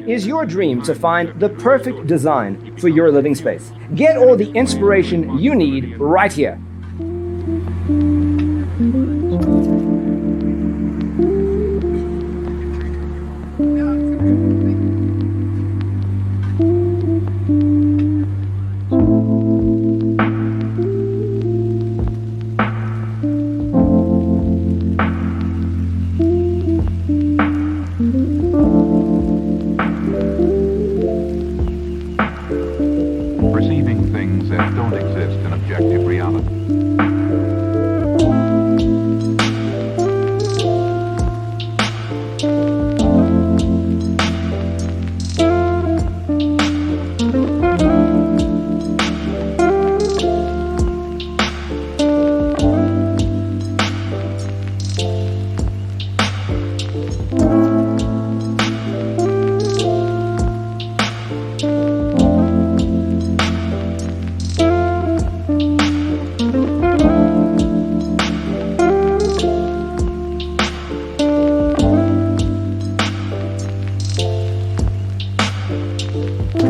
is your dream to find the perfect design for your living space. Get all the inspiration you need right here. Perceiving things that don't exist in objective reality.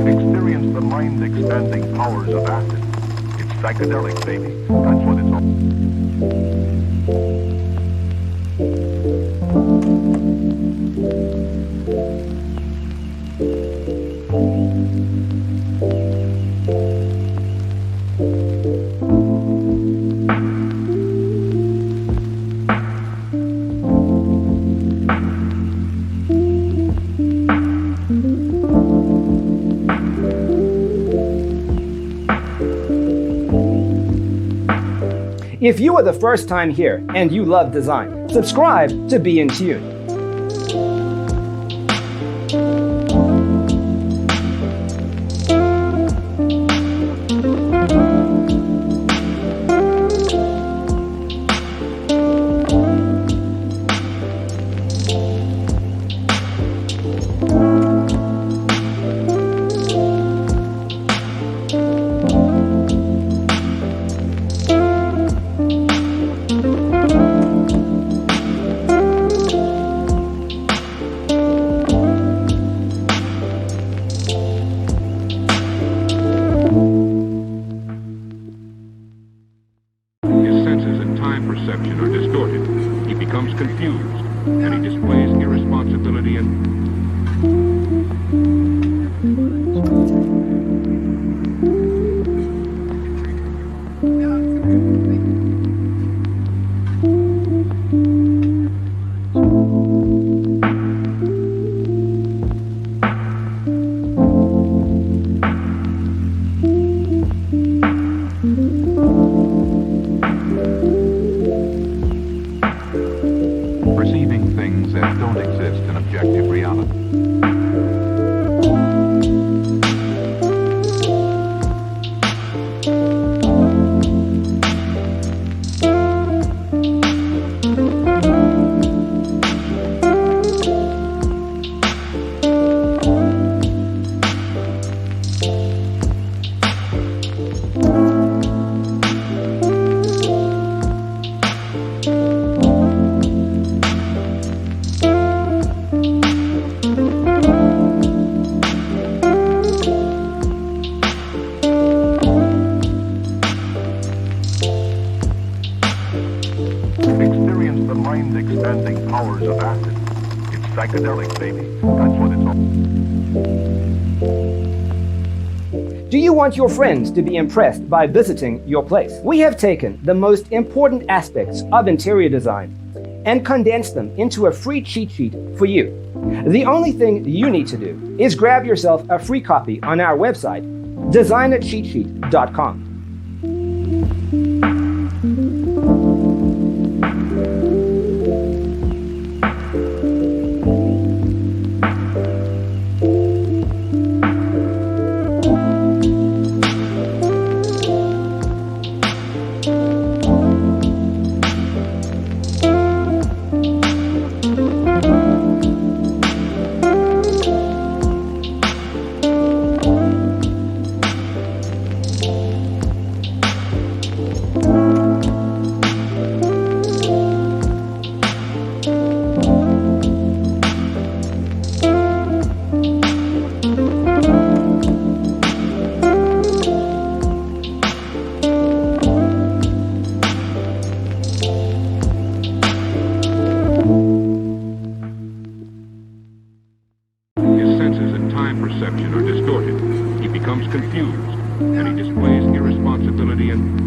Experience the mind-expanding powers of acid. It's psychedelic, baby. That's what it's all. If you are the first time here and you love design, subscribe to Be in Tune. Perception are distorted. He becomes confused, and he displays irresponsibility and perceiving things that don't exist in objective reality. Experience the mind-expanding powers of acid. It's psychedelic, baby. That's what it's all. Do you want your friends to be impressed by visiting your place? We have taken the most important aspects of interior design and condensed them into a free cheat sheet for you. The only thing you need to do is grab yourself a free copy on our website, designercheatsheet.com. perception are distorted. He becomes confused, and he displays irresponsibility and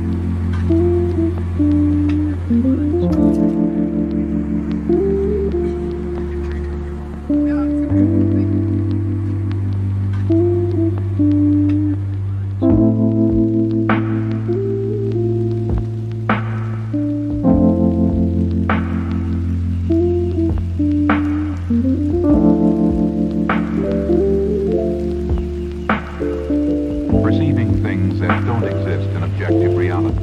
perceiving things that don't exist in objective reality.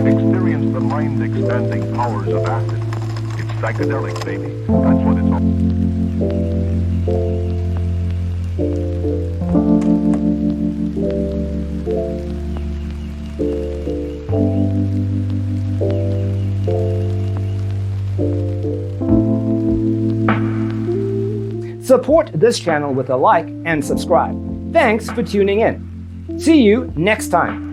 Experience the mind-expanding powers of acid. It's psychedelic, baby. That's what it's all. Support this channel with a like and subscribe. Thanks for tuning in. See you next time.